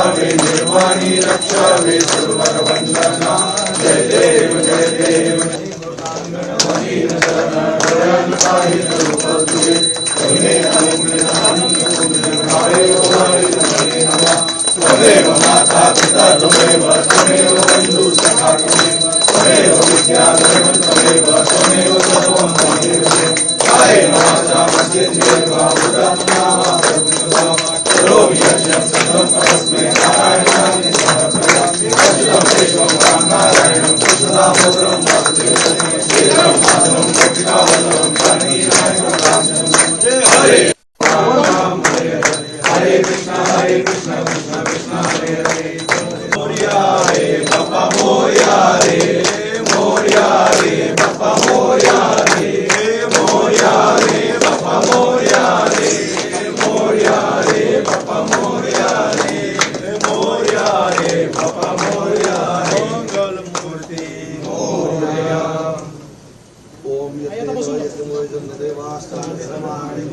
पावे निर्वाणी रक्षावे सर्वर वंदना जय देव जय देव त्वमेव माता पिता त्वमेव त्वमेव बन्धु सखा त्वमेव विद्या धर्मं त्वमेव त्वमेव सर्वं त्वमेव कायेन वाचा मनसेन्द्रियर्वा बुद्ध्यात्मना करोमि यज्ञं सर्वं परस्मै नारायणाय समर्पयामि अच्युतं केशवं रामनारायणं कृष्णदामोदरं वासुदेवं श्रीधरं माधवं गोपिकावल्लभं जानकीनायकं रामचन्द्रं हरे हरे कृष्ण कृष्ण कृष्ण हरे हरे मोरिया रे बाप्पा मोरिया रे बाप्पा मोरिया रे बाप्पा मोरिया रे बाप्पा मोरिया रे बाप्पा मोरिया रे मंगल मूर्ती मोरिया ओम देवास्तान समानि